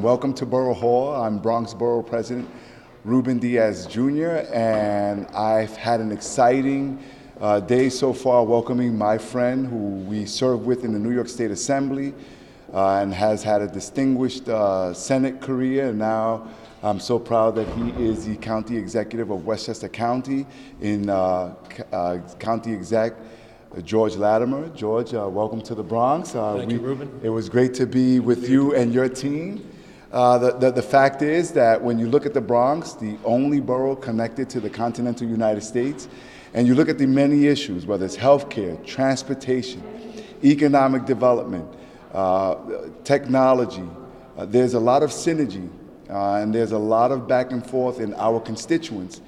Welcome to Borough Hall. I'm Bronx Borough President Ruben Diaz Jr. and I've had an exciting day so far welcoming my friend who we served with in the New York State Assembly and has had a distinguished Senate career. And now I'm so proud that he is the County Executive of Westchester County in County Exec George Latimer. George, welcome to the Bronx. Thank you, Ruben. It was great to be with you and your team. The fact is that when you look at the Bronx, the only borough connected to the continental United States, and you look at the many issues, whether it's healthcare, transportation, economic development, technology, there's a lot of synergy and there's a lot of back and forth in our constituents.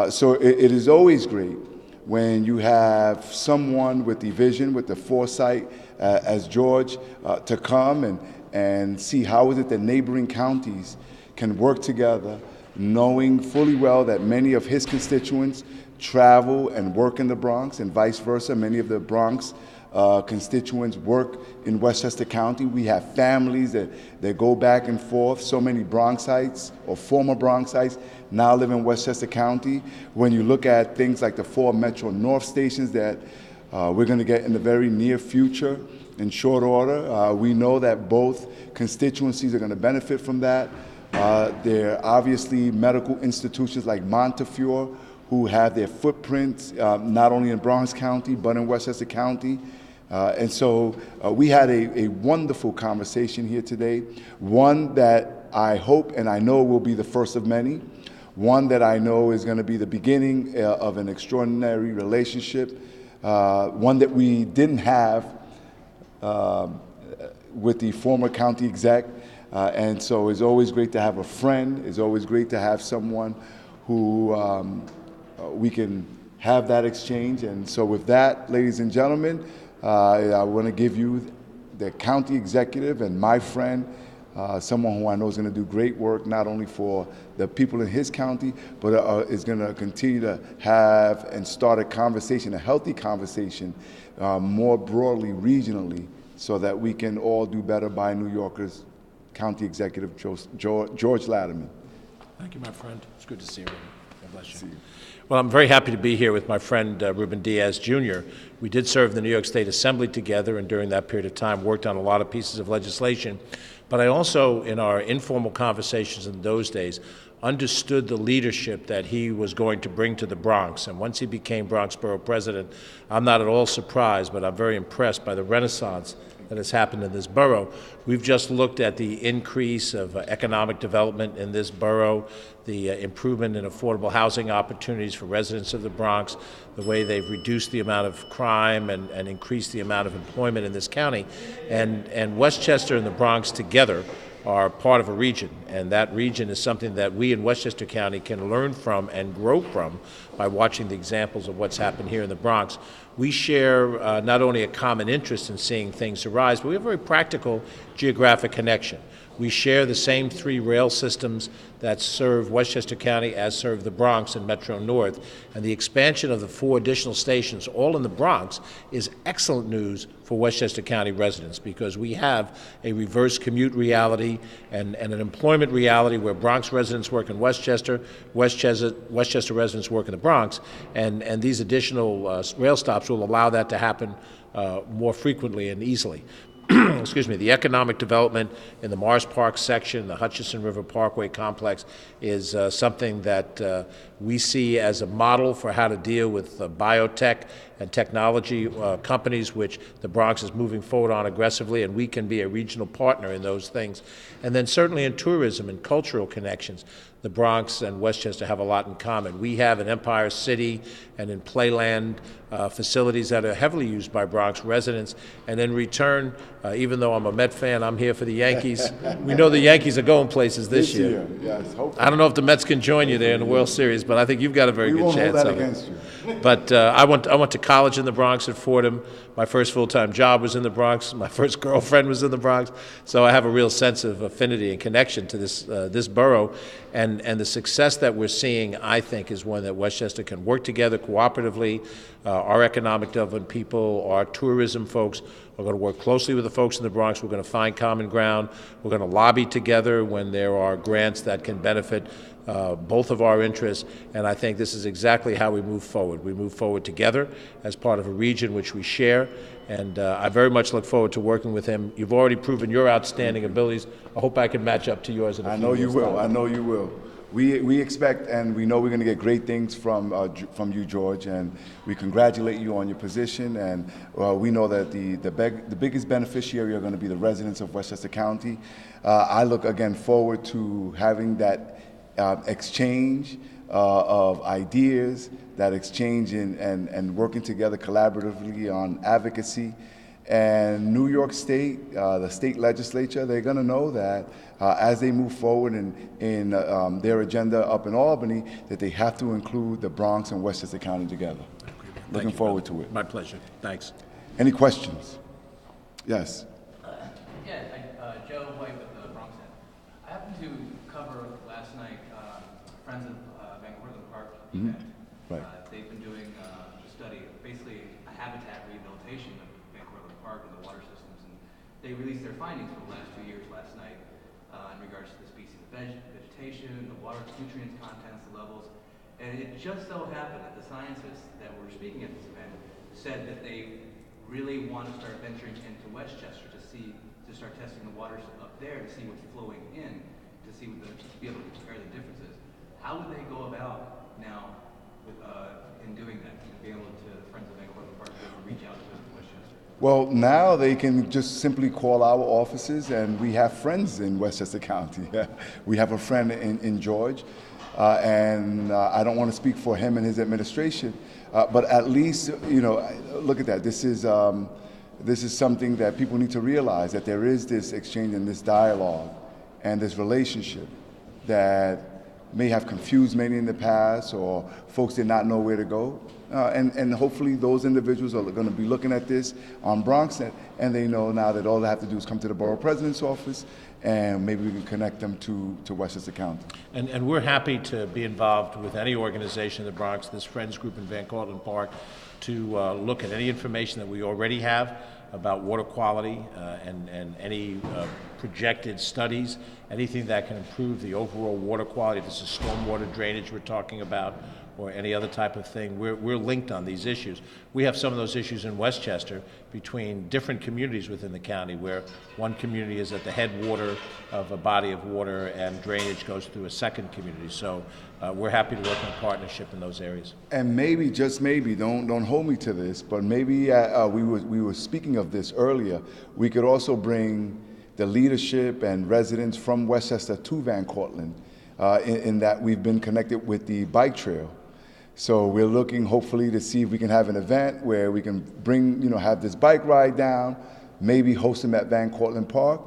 So it is always great when you have someone with the vision, with the foresight, as George, to come and see how is it that neighboring counties can work together, knowing fully well that many of his constituents travel and work in the Bronx and vice versa. Many of the Bronx constituents work in Westchester County. We have families that go back and forth. So many Bronxites or former Bronxites now live in Westchester County. When you look at things like the 4 Metro North stations that we're going to get in the very near future in short order, we know that both constituencies are going to benefit from that. There are obviously medical institutions like Montefiore who have their footprints not only in Bronx County but in Westchester County. And so we had a wonderful conversation here today, one that I hope and I know will be the first of many, one that I know is going to be the beginning of an extraordinary relationship, one that we didn't have with the former county exec. And so it's always great to have a friend. It's always great to have someone who we can have that exchange. And so with that, ladies and gentlemen, I want to give you the county executive and my friend, someone who I know is going to do great work, not only for the people in his county, but is going to continue to have and start a conversation, a healthy conversation, more broadly, regionally, so that we can all do better by New Yorkers. County Executive George Latimer. Thank you, my friend. It's good to see you, Ruben. God bless you. See you. Well, I'm very happy to be here with my friend Ruben Diaz Jr. We did serve the New York State Assembly together, and during that period of time worked on a lot of pieces of legislation. But I also, in our informal conversations in those days, understood the leadership that he was going to bring to the Bronx. And once he became Bronx Borough President, I'm not at all surprised, but I'm very impressed by the renaissance that has happened in this borough. We've just looked at the increase of economic development in this borough, the improvement in affordable housing opportunities for residents of the Bronx, the way they've reduced the amount of crime and increased the amount of employment in this county. And Westchester and the Bronx together are part of a region, and that region is something that we in Westchester County can learn from and grow from by watching the examples of what's happened here in the Bronx. We share not only a common interest in seeing things arise, but we have a very practical geographic connection. We share the same 3 rail systems that serve Westchester County as serve the Bronx and Metro North, and the expansion of the 4 additional stations, all in the Bronx, is excellent news for Westchester County residents, because we have a reverse commute reality and an employment reality where Bronx residents work in Westchester, Westchester residents work in the Bronx, and these additional rail stops will allow that to happen more frequently and easily. Excuse me, the economic development in the Morris Park section, the Hutchinson River Parkway complex, is something that we see as a model for how to deal with biotech and technology companies, which the Bronx is moving forward on aggressively, and we can be a regional partner in those things. And then certainly in tourism and cultural connections, the Bronx and Westchester have a lot in common. We have in Empire City and in Playland facilities that are heavily used by Bronx residents. And in return, even though I'm a Met fan, I'm here for the Yankees. We know the Yankees are going places this year. Yes, hopefully. I don't know if the Mets can join you there in the World Series, but I think you've got a very good chance of it. Against you. But I went to college in the Bronx at Fordham. My first full-time job was in the Bronx. My first girlfriend was in the Bronx. So I have a real sense of affinity and connection to this borough. And the success that we're seeing, I think, is one that Westchester can work together cooperatively. Our economic development people, our tourism folks, We're going to work closely with the folks in the Bronx. We're going to find common ground. We're going to lobby together when there are grants that can benefit both of our interests, and I think this is exactly how we move forward. We move forward together as part of a region which we share, and I very much look forward to working with him. You've already proven your outstanding abilities. I hope I can match up to yours in a few years. I know you will. I know you will. We expect and we know we're going to get great things from you, George, and we congratulate you on your position. And we know that the biggest beneficiary are going to be the residents of Westchester County. I look again forward to having that exchange of ideas, that exchange and working together collaboratively on advocacy. And New York State, the state legislature, they're going to know that as they move forward in their agenda up in Albany, that they have to include the Bronx and Westchester County together. Looking forward to it. My pleasure. Thanks. Any questions? Yes. Joe White with the Bronx End. I happened to cover last night Friends of Van Cortlandt Park event. Right. They've been doing a study, basically a habitat rehabilitation of Van Cortlandt Park and the water systems, and they released their findings for the last 2 years last night in regards to the species of vegetation, the water nutrients contents, the levels, and it just so happened that the scientists that were speaking at this event said that they really want to start venturing into Westchester to start testing the waters up there to see what's flowing in, to be able to compare the differences. How would they go about now in doing that, being able to, Friends of Van Cortlandt Park, be able to reach out to Westchester? Well, now they can just simply call our offices, and we have friends in Westchester County. We have a friend in George, and I don't want to speak for him and his administration, but at least, look at that. This is something that people need to realize, that there is this exchange and this dialogue and this relationship that may have confused many in the past, or folks did not know where to go. And hopefully those individuals are going to be looking at this on Bronx, and they know now that all they have to do is come to the borough president's office, and maybe we can connect them to Westchester County. And we're happy to be involved with any organization in the Bronx, this Friends Group in Van Cortlandt Park, to look at any information that we already have about water quality and any projected studies, anything that can improve the overall water quality. If this is stormwater drainage we're talking about, or any other type of thing. We're linked on these issues. We have some of those issues in Westchester between different communities within the county, where one community is at the headwater of a body of water and drainage goes through a second community. So we're happy to work in partnership in those areas. And maybe, just maybe, don't hold me to this, but maybe we were speaking of this earlier, we could also bring the leadership and residents from Westchester to Van Cortlandt in that we've been connected with the bike trail. So we're looking hopefully to see if we can have an event where we can bring, have this bike ride down, maybe host them at Van Cortlandt Park,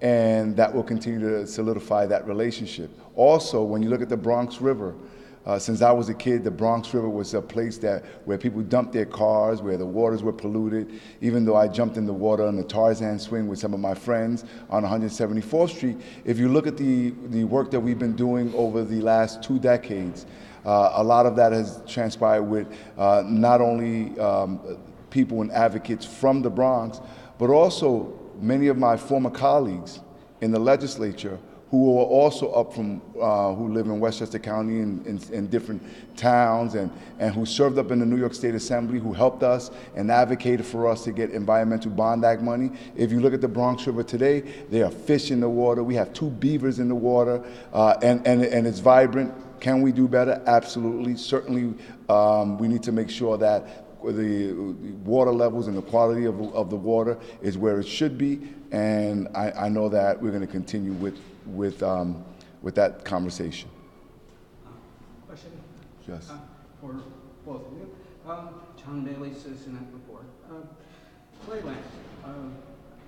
and that will continue to solidify that relationship. Also, when you look at the Bronx River, since I was a kid, the Bronx River was a place where people dumped their cars, where the waters were polluted. Even though I jumped in the water on the Tarzan swing with some of my friends on 174th Street, if you look at the work that we've been doing over the last 2 decades, a lot of that has transpired with not only people and advocates from the Bronx, but also many of my former colleagues in the legislature who are also up from, who live in Westchester County in different towns and who served up in the New York State Assembly, who helped us and advocated for us to get Environmental Bond Act money. If you look at the Bronx River today, there are fish in the water. We have 2 beavers in the water, and it's vibrant. Can we do better? Absolutely. Certainly, we need to make sure that the water levels and the quality of the water is where it should be, and I know that we're going to continue with that conversation. Question? Yes. For both of you. John Bailey, Citizen Report. Playland.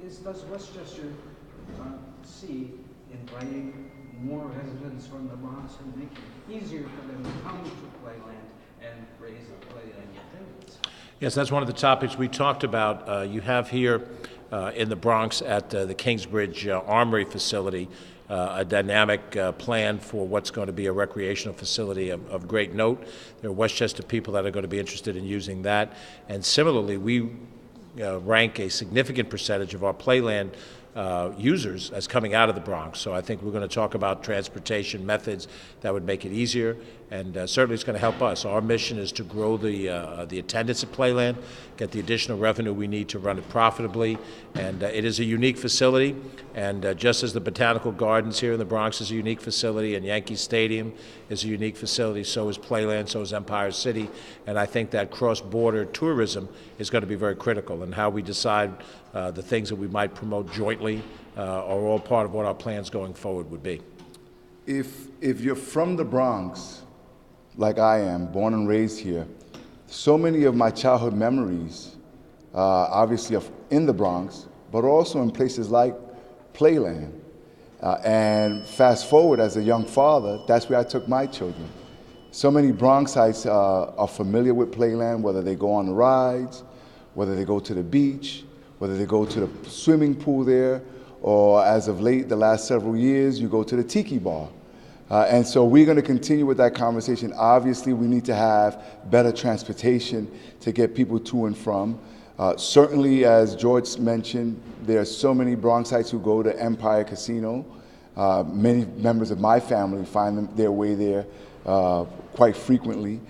Does Westchester see inviting more residents from the Bronx and make it easier for them to come to Playland and raise the Playland attendance? Yes, that's one of the topics we talked about. You have here in the Bronx at the Kingsbridge Armory facility a dynamic plan for what's going to be a recreational facility of great note. There are Westchester people that are going to be interested in using that. And similarly, we rank a significant percentage of our playland users as coming out of the Bronx. So I think we're going to talk about transportation methods that would make it easier, and certainly it's going to help us. Our mission is to grow the attendance at Playland, get the additional revenue we need to run it profitably, and it is a unique facility, and just as the Botanical Gardens here in the Bronx is a unique facility, and Yankee Stadium is a unique facility, so is Playland, so is Empire City, and I think that cross-border tourism is going to be very critical, and how we decide the things that we might promote jointly are all part of what our plans going forward would be. If you're from the Bronx, like I am, born and raised here, so many of my childhood memories, obviously, are in the Bronx, but also in places like Playland. And fast forward, as a young father, that's where I took my children. So many Bronxites are familiar with Playland, whether they go on the rides, whether they go to the beach, whether they go to the swimming pool there, or as of late, the last several years, you go to the Tiki Bar. And so we're going to continue with that conversation. Obviously, we need to have better transportation to get people to and from. Certainly, as George mentioned, there are so many Bronxites who go to Empire Casino. Many members of my family find their way there quite frequently.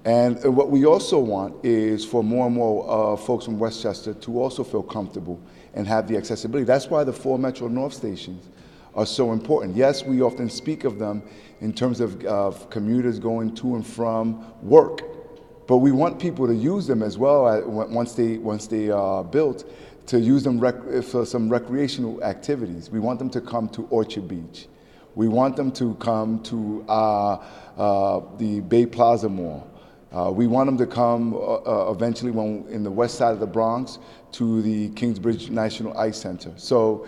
And what we also want is for more and more folks from Westchester to also feel comfortable and have the accessibility. That's why the 4 Metro North stations are so important. Yes, we often speak of them in terms of commuters going to and from work, but we want people to use them as well once they are built, to use them for some recreational activities. We want them to come to Orchard Beach. We want them to come to the Bay Plaza Mall. We want them to come eventually, when in the west side of the Bronx, to the Kingsbridge National Ice Center. So,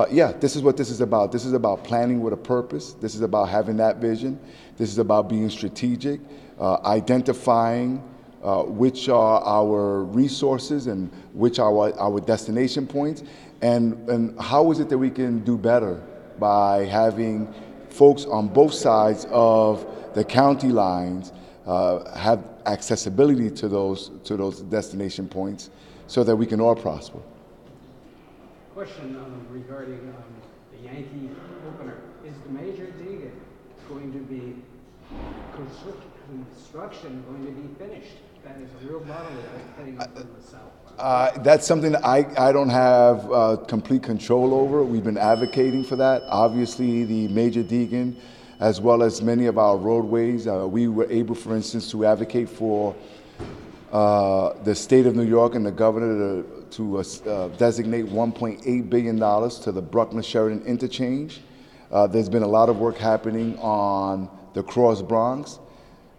yeah, this is what this is about. This is about planning with a purpose. This is about having that vision. This is about being strategic, identifying which are our resources and which are our destination points, and how is it that we can do better by having folks on both sides of the county lines have accessibility to those destination points, so that we can all prosper. Question regarding the Yankee opener. Is the Major League going to be construction going to be finished? That is a real bottleneck heading up from the south. That's something that I don't have complete control over. We've been advocating for that. Obviously, the Major Deegan, as well as many of our roadways, we were able, for instance, to advocate for the state of New York and the governor to designate $1.8 billion to the Bruckner-Sheridan interchange. There's been a lot of work happening on the Cross Bronx,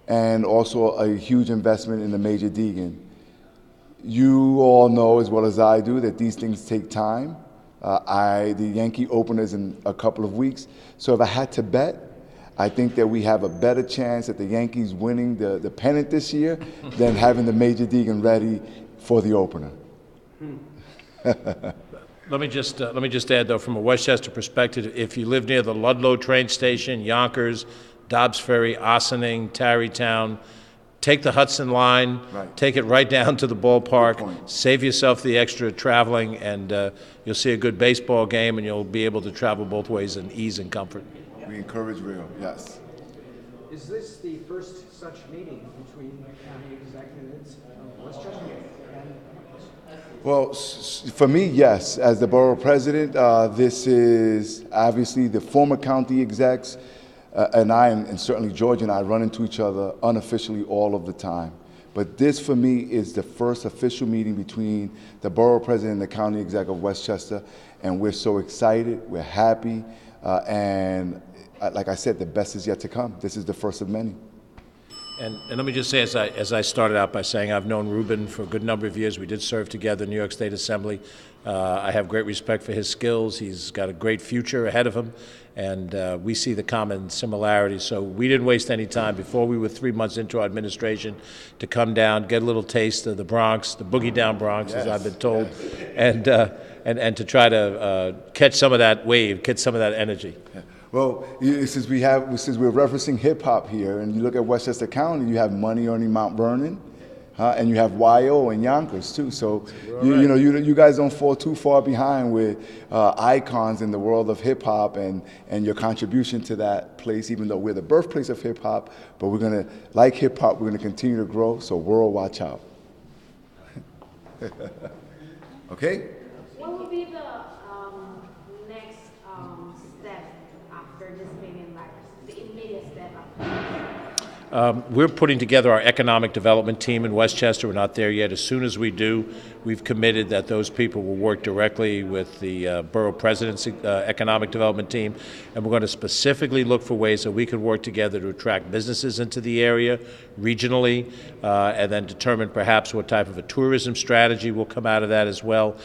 and also a huge investment in the Major Deegan. You all know as well as I do that these things take time. The Yankee opener is in a couple of weeks, so if I had to bet, I think that we have a better chance at the Yankees winning the pennant this year than having the Major Deegan ready for the opener. Let me just add, though, from a Westchester perspective, if you live near the Ludlow train station, Yonkers, Dobbs Ferry, Ossining, Tarrytown, take the Hudson line, Right. Take it right down to the Good ballpark, point. save yourself the extra traveling, and you'll see a good baseball game, and you'll be able to travel both ways in ease and comfort. We encourage real, yes. Is this the first such meeting between the county executives of Westchester and Well, for me, yes. As the borough president, this is obviously the former county execs, and I, and certainly George and I, run into each other unofficially all of the time. But this, for me, is the first official meeting between the borough president and the county exec of Westchester, and we're so excited, we're happy, and like I said, the best is yet to come. This is the first of many. And let me just say, as I started out by saying, I've known Ruben for a good number of years. We did serve together in the New York State Assembly. I have great respect for his skills. He's got a great future ahead of him, and we see the common similarities. So we didn't waste any time before we were 3 months into our administration to come down, get a little taste of the Bronx, the boogie down Bronx, as I've been told, and to try to catch some of that wave, catch some of that energy. Well, since we're referencing hip hop here, and you look at Westchester County, you have Money Earning Mount Vernon, And you have YO and Yonkers too. So you guys don't fall too far behind with icons in the world of hip hop and your contribution to that place. Even though we're the birthplace of hip hop, but we're gonna, like hip hop, we're gonna continue to grow. So world, watch out. Okay. What will be the next step after this meeting, like the immediate step after? We're putting together our economic development team in Westchester. We're not there yet. As soon as we do, we've committed that those people will work directly with the borough president's economic development team, and we're going to specifically look for ways that we can work together to attract businesses into the area regionally, and then determine perhaps what type of a tourism strategy will come out of that as well.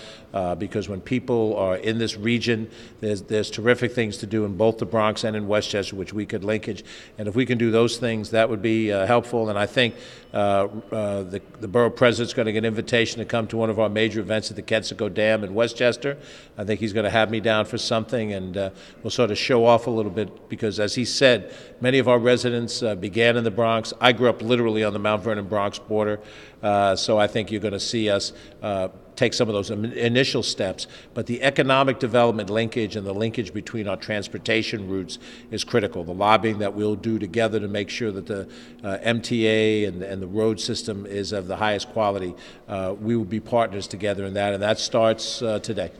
Because when people are in this region, there's terrific things to do in both the Bronx and in Westchester, which we could linkage. And if we can do those things, that would be helpful. And I think the borough president's going to get an invitation to come to one of our major events at the Kensico Dam in Westchester. I think he's going to have me down for something, and we'll sort of show off a little bit, because as he said, many of our residents began in the Bronx. I grew up literally on the Mount Vernon-Bronx border, so I think you're going to see us take some of those initial steps. But the economic development linkage and the linkage between our transportation routes is critical. The lobbying that we'll do together to make sure that the MTA and the road system is of the highest quality, we will be partners together in that, and that starts today.